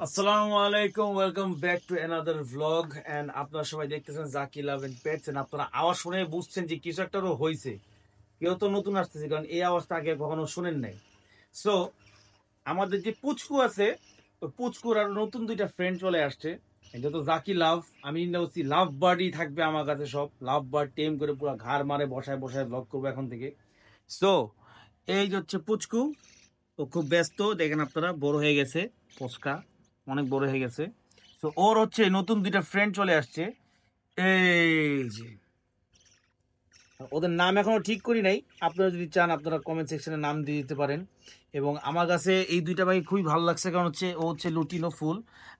আসসালামু আলাইকুম, welcome back to another vlog. And আপনারা সবাই দেখতেছেন Zaki love and pets. And আপনারা আওয়াজ শুনে বুঝছেন যে কিছু একটা হয়েছে। কেউ তো নতুন আসতেছে, কারণ এই আওয়াজটা আগে কখনো শুনেন নাই। সো আমাদের যে পুচকু আছে, তো পুচকুর আর নতুন দুইটা ফ্রেন্ড চলে আসছে। এটা তো জাকি লাভ, আমি বলছি লাভ বার্ডই থাকবে আমার কাছে। সব লাভ বার্ড টেম করে পুরো ঘাড় মারে বসায় বসায় ব্লগ করবো এখন থেকে। সো এই যে হচ্ছে পুচকু, ও খুব ব্যস্ত, দেখেন আপনারা বড় হয়ে গেছে, পোস্কা অনেক বড় হয়ে গেছে। তো ওর হচ্ছে নতুন দুইটা ফ্রেন্ড চলে আসছে। এই যে ওদের নাম এখনো ঠিক করি নাই, আপনারা যদি চান আপনারা কমেন্ট সেকশনে নাম দিয়ে দিতে পারেন। এবং আমার কাছে এই দুইটা ভাই খুবই ভালো লাগছে, কারণ হচ্ছে ও হচ্ছে লুটিনো ফুল,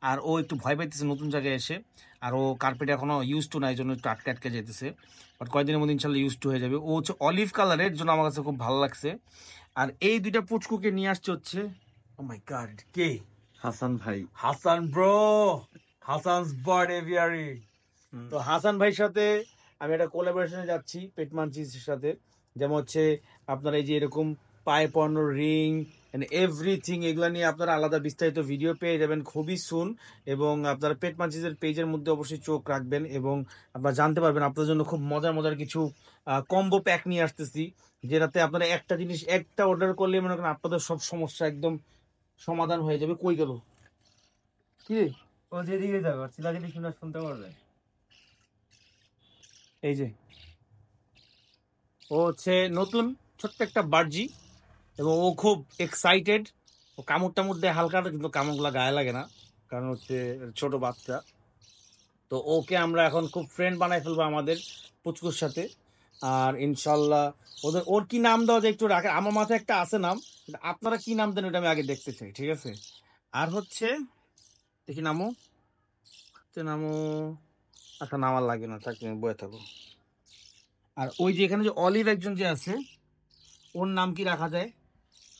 আর ও একটু ভয় পাইতেছে নতুন জায়গায় এসে। আর ও কার্পেট এখনো ইউজ টু না, এই জন্য একটু আটকে আটকে যেতেছে। বাট কয়েকদিনের মধ্যে ইনশাল্লাহ ইউজ টু হয়ে যাবে। ও হচ্ছে অলিভ কালারের, জন্য আমার কাছে খুব ভালো লাগছে। আর এই দুইটা পুচকুকে নিয়ে আসছে হচ্ছে, ও মাই গড, কে? হাসান ভাই। Hasan bro, Hasan's bird aviary. তো হাসান ভাইয়ের সাথে আমি একটা কোলাবোরেশনে যাচ্ছি পেট মাঞ্চিসের সাথে। যেমন হচ্ছে আপনারা এই যে এরকম পায়ে পরানো রিং এন্ড এভরিথিং, এগুলা নিয়ে আপনারা আলাদা বিস্তারিত ভিডিও পেয়ে যাবেন খুবই সুন। এবং আপনারা পেট মাঞ্চিসের পেজের মধ্যে অবশ্যই চোখ রাখবেন, এবং আপনারা জানতে পারবেন আপনাদের জন্য খুব মজার মজার কিছু কম্বো প্যাক নিয়ে আসতেছি, যেটাতে আপনারা একটা জিনিস একটা অর্ডার করলে মনে করেন আপনাদের সব সমস্যা একদম সমাধান হয়ে যাবে। কই গেল কি রে? ও যেদিকে যাবে চিলা যদি শুনতে পারবে। এই যে ও হচ্ছে নতুন ছোট্ট একটা বার্জি, এবং ও খুব এক্সাইটেড। ও কামড় টামড় দেয় হালকা, কিন্তু কামড়গুলা গায়ে লাগে না, কারণ হচ্ছে ছোট বাচ্চা। তো ওকে আমরা এখন খুব ফ্রেন্ড বানাই ফেলবো আমাদের পুচকুর সাথে। আর ইনশাল্লাহ ওর কি নাম দেওয়া যায় একটু রাখে, আমার মাথায় একটা আছে নাম, কিন্তু আপনারা কি নাম দেন ওটা আমি আগে দেখতে চাই, ঠিক আছে? আর হচ্ছে দেখি নামো, নামো, আচ্ছা নাম আর লাগে না, থাকি বয়ে থাকো। আর ওই যে এখানে যে অলিভ একজন যে আছে, ওর নাম কি রাখা যায়?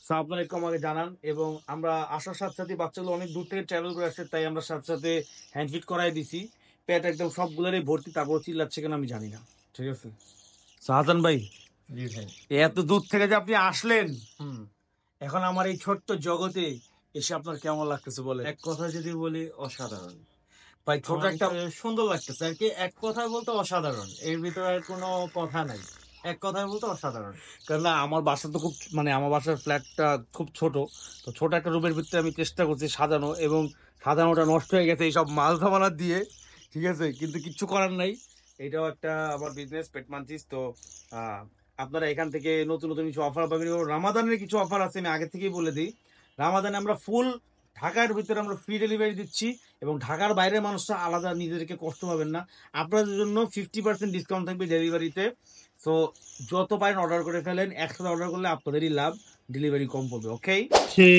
সো আপনারা একটু আমাকে জানান। এবং আমরা আসার সাথে সাথে বাচ্চাগুলো অনেক দূর থেকে ট্রাভেল করে আসছে, তাই আমরা সাথে সাথে হ্যান্ড ফিট করাই দিছি। পেট একদম সবগুলোরই ভর্তি, তারপর চিল্লাচ্ছে কেন আমি জানি না, ঠিক আছে? সো হাসান ভাই, জি ভাই। এত দূর থেকে যে আপনি আসলেন, এখন আমার এই ছোট্ট জগতে এসে আপনার কেমন লাগতেছে বলে? এক কথা যদি বলি, অসাধারণ ভাই ছোট আমার একটা, কাছে সুন্দর লাগতেছে আর কি। এক কথায় বলতে অসাধারণ, এর ভিতরে আর কোনো কথা নাই। এক কথায় বলতে অসাধারণ। কারণ না আমার বাসা তো খুব, মানে আমার বাসার ফ্ল্যাটটা খুব ছোট। তো ছোট একটা রুমের ভিতরে আমি চেষ্টা করছি সাজানো, এবং সাজানোটা নষ্ট হয়ে গেছে এইসব মাল সামানা দিয়ে, ঠিক আছে? কিন্তু কিচ্ছু করার নাই, এটাও একটা আমার বিজনেস পেট মানচিস। তো আপনারা এখান থেকে নতুন নতুন কিছু অফার পাবেন, এবং রামাদানের কিছু অফার আছে আমি আগে থেকেই বলে দিই। রামাদানে আমরা ফুল ঢাকার ভিতরে আমরা ফ্রি ডেলিভারি দিচ্ছি, এবং ঢাকার বাইরের মানুষরা আলাদা নিজেদেরকে কষ্ট পাবেন না। আপনাদের জন্য 50% ডিসকাউন্ট থাকবে ডেলিভারিতে। সো যত পারেন অর্ডার করে ফেলেন, একসাথে অর্ডার করলে আপনাদেরই লাভ, ডেলিভারি কম পড়বে। ওকে, সে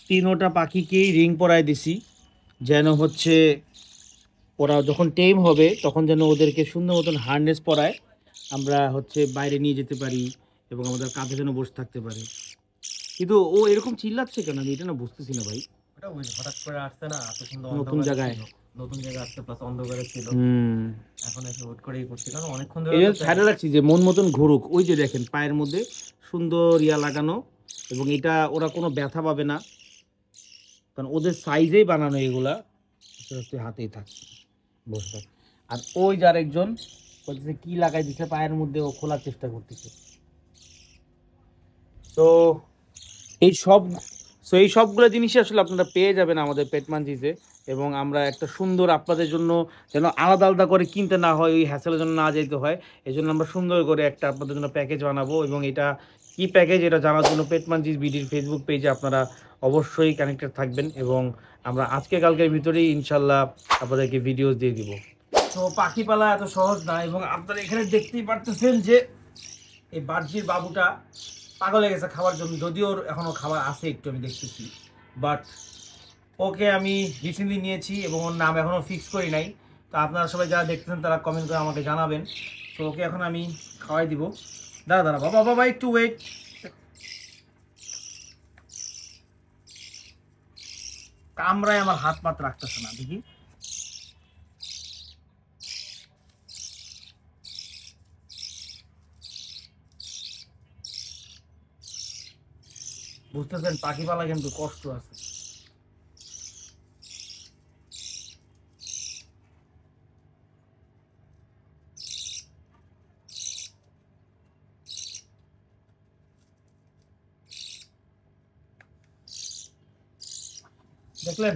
তিনোটা পাখিকেই রিং পরায় দিছি, যেন হচ্ছে ওরা যখন টেম হবে তখন যেন ওদেরকে সুন্দর মতন হার্নেস পরায় আমরা হচ্ছে বাইরে নিয়ে যেতে পারি, এবং আমাদের কাঁধে যেন বসে থাকতে পারে। কিন্তু ও এরকম চিল্লাচ্ছে কেন, আমি এটা না বুঝতেছি না ভাই। ওটা ওই হঠাৎ করে আসছে না, এত সুন্দর নতুন অন্ধকারে জায়গায়, ছিল। নতুন জায়গায় আসছে, প্লাস অন্ধকারে ছিল। এখন এসে হুট করেই করছি, কারণ অনেকক্ষণ ধরে এই জন্য তো ছাড়া রাখছি যে মন মতন ঘুরুক। ওই যে দেখেন পায়ের মধ্যে সুন্দর ইয়া লাগানো, এবং এটা ওরা কোনো ব্যথা পাবে না, কারণ ওদের সাইজেই বানানো এগুলা। তুই হাতেই থাক, বসে থাক। আর ওই যার একজন বলতেছে কি লাগাই দিচ্ছে পায়ের মধ্যে, ও খোলার চেষ্টা করতেছে। তো এই সব, সো এই সবগুলো জিনিসই আসলে আপনারা পেয়ে যাবেন আমাদের পেট মাঞ্চিসে। এবং আমরা একটা সুন্দর আপনাদের জন্য, যেন আলাদা আলাদা করে কিনতে না হয়, ওই হ্যাসেলের জন্য না যেতে হয়, এই জন্য আমরা সুন্দর করে একটা আপনাদের জন্য প্যাকেজ বানাবো। এবং এটা কি প্যাকেজ এটা জানার জন্য পেট মাঞ্চিস বিডির ফেসবুক পেজে আপনারা অবশ্যই কানেক্টেড থাকবেন, এবং আমরা আজকে কালকের ভিতরেই ইনশাল্লাহ আপনাদেরকে ভিডিওস দিয়ে দিব। তো পাখি পালা এত সহজ না, এবং আপনারা এখানে দেখতেই পারতেছেন যে এই বার্জির বাবুটা পাগল হয়ে গেছে খাবার জন্য, যদিও ওর এখনো খাবার আছে একটু আমি দেখতেছি। বাট ওকে আমি রিসেন্টলি নিয়েছি, এবং ওর নাম এখনো ফিক্স করি নাই। তো আপনারা সবাই যারা দেখতেছেন তারা কমেন্ট করে আমাকে জানাবেন। তো ওকে এখন আমি খাওয়াই দিব। দাঁড়া দাঁড়া বাবা, বাবা একটু ওয়েট। কামড়ায় আমার হাত পাত রাখতেছে না, দেখি। বুঝতেছেন পাখি পালা কিন্তু কষ্ট আছে। দেখলেন,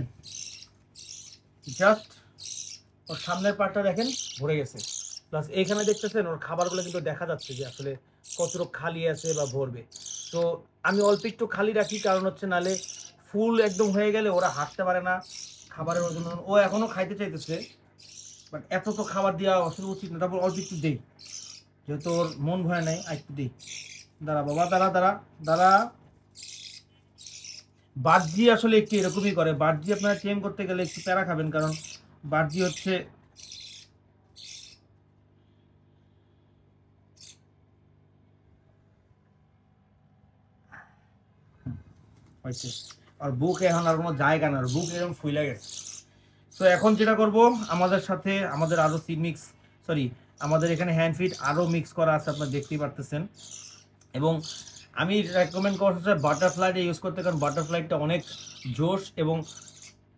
জাস্ট ওর সামনের পার্টটা দেখেন ভরে গেছে, প্লাস এইখানে দেখতেছেন ওর খাবারগুলো কিন্তু দেখা যাচ্ছে যে আসলে কতটুকু খালি আছে বা ভরবে। তো আমি অল্প একটু খালি রাখি, কারণ হচ্ছে নালে ফুল একদম হয়ে গেলে ওরা হাঁটতে পারে না, খাবারের ওর জন্য ও এখনও খাইতে চাইতেছে, বাট এত তো খাবার দেওয়া আসলে উচিত না। তারপর অল্প একটু দেই, যেহেতু ওর মন ভয় নাই, আর একটু দিই। দাঁড়া বাবা, দাঁড়া দাঁড়া দাঁড়া। বার্জি আসলে একটু এরকমই করে, বার্জি আপনারা টেম করতে গেলে একটু প্যারা খাবেন, কারণ বার্জি হচ্ছে আর বুক এখন আর কোনো জায়গা না, বুক এরকম ফুলে গেছে। তো এখন যেটা করব, আমাদের সাথে আমাদের আরও আমাদের এখানে হ্যান্ড ফিট আরও মিক্স করা আছে, আপনারা দেখতেই পারতেছেন। এবং আমি রেকমেন্ড করতে বাটারফ্লাইটা ইউজ করতে, কারণ বাটারফ্লাইটা অনেক জোশ, এবং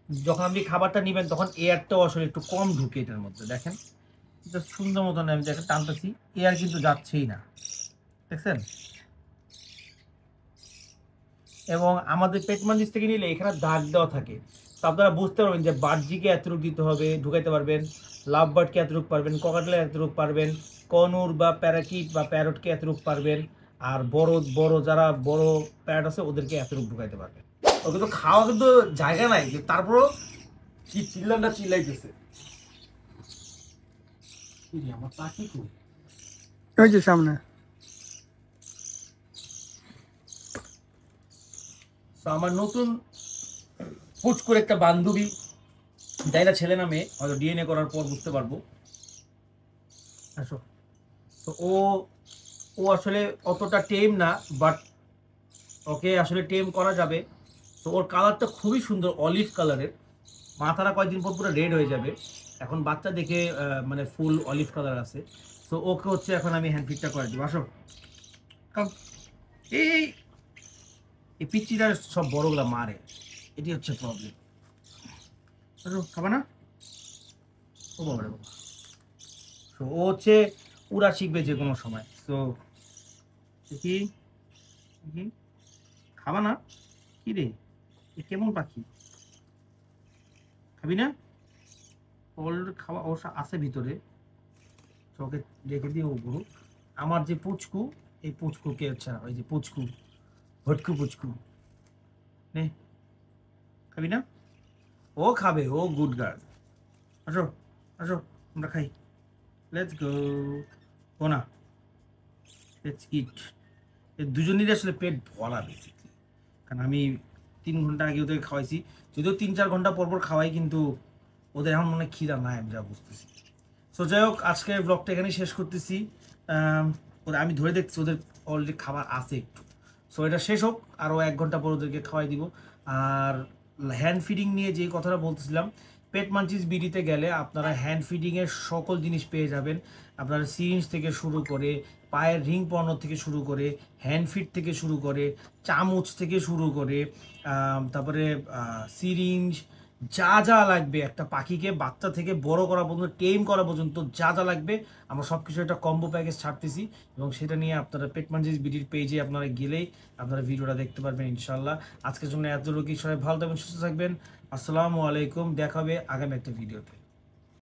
যখন আপনি খাবারটা নেবেন তখন এয়ারটাও আসলে একটু কম ঢুকে এটার মধ্যে। দেখেন জাস্ট সুন্দর মতন আমি দেখেন টানতেছি, এয়ার কিন্তু যাচ্ছেই না, দেখছেন। এবং আমাদের পেট মাঞ্জিস থেকে নিলে এখানে দাগ দেওয়া থাকে, তো আপনারা বুঝতে পারবেন যে বার্জিকে এতটুকু দিতে হবে, ঢুকাইতে পারবেন, লাভ বার্ডকে এতটুকু পারবেন, ককাটেলে এতটুকু পারবেন, কনুর বা প্যারাকিট বা প্যারটকে এতটুকু পারবেন, আর বড় বড় যারা বড় প্যারট আছে ওদেরকে এতটুকু ঢুকাইতে পারবেন। ওকে তো খাওয়া কিন্তু জায়গা নাই, তারপরও কি চিল্লানটা চিল্লাইতেছে। আমার পাখি কই? ওই যে সামনে। আমার নতুন পুচ করে একটা বান্ধবী, তাই না, ছেলে না মেয়ে, হয়তো ডিএনএ করার পর বুঝতে পারবো। আসো। তো ও আসলে অতটা টেম না, বাট ওকে আসলে টেম করা যাবে। তো ওর কালারটা খুবই সুন্দর, অলিভ কালারের, মাথাটা কয়েকদিন পর পুরো রেড হয়ে যাবে। এখন বাচ্চা দেখে মানে ফুল অলিভ কালার আছে। তো ওকে হচ্ছে এখন আমি হ্যান্ড ফিটটা করে দেবো। আসো, এই এই পিচ্চিটা সব বড়গুলা মারে, এটি হচ্ছে প্রবলেম। খাবা না? ও বাবা রে বাবা। তো ও হচ্ছে উড়া শিখবে যে কোনো সময়। তো কি খাবা না? কি রে, এ কেমন পাখি? খাবি না? অলরেডি খাওয়া অবশ্য আছে ভিতরে, ওকে রেখে দিয়ে ও গরু। আমার যে পুচকু, এই পুচকুকে আচ্ছা ওই যে পুচকু, ভটকু পুচকু, নে খাবি না? ও খাবে, ও গুড গার্ল। আসো আসো, আমরা খাই, লেটস গো। ও না, লেটস ইট। দুজনেরই আসলে পেট ভরা বেসিকলি, কারণ আমি 3 ঘন্টা আগে ওদের খাওয়াইছি, যদিও 3-4 ঘন্টা পর পর খাওয়াই, কিন্তু ওদের এখন মনে খিদা নাই, আমি যা বুঝতেছি। সো যাই হোক, আজকের ব্লগটা এখানেই শেষ করতেছি। ওদের আমি ধরে দেখছি ওদের অলরেডি খাবার আছে একটু, সো এটা শেষ হোক, আরও 1 ঘন্টা পর ওদেরকে খাওয়াই দিব। আর হ্যান্ড ফিডিং নিয়ে যে কথাটা বলতেছিলাম, পেট মাঞ্চিস বিডিতে গেলে আপনারা হ্যান্ড ফিডিংয়ের সকল জিনিস পেয়ে যাবেন। আপনারা সিরিঞ্জ থেকে শুরু করে, পায়ের রিং পরানো থেকে শুরু করে, হ্যান্ড ফিড থেকে শুরু করে, চামচ থেকে শুরু করে, তারপরে সিরিঞ্জ, যা যা লাগবে একটা পাখিকে বাচ্চা থেকে বড় করা পর্যন্ত, টেম করা পর্যন্ত যা যা লাগবে, আমরা সব কিছু একটা কম্বো প্যাকেজ ছাড়তেছি। এবং সেটা নিয়ে আপনারা পেট মাঞ্চিস বিডির পেজে আপনারা গেলেই আপনারা ভিডিওটা দেখতে পারবেন ইনশাল্লাহ। আজকের জন্য এত লোকই, সবাই ভালো থাকবেন, সুস্থ থাকবেন। আসসালামু আলাইকুম, দেখা হবে আগামী একটা ভিডিওতে।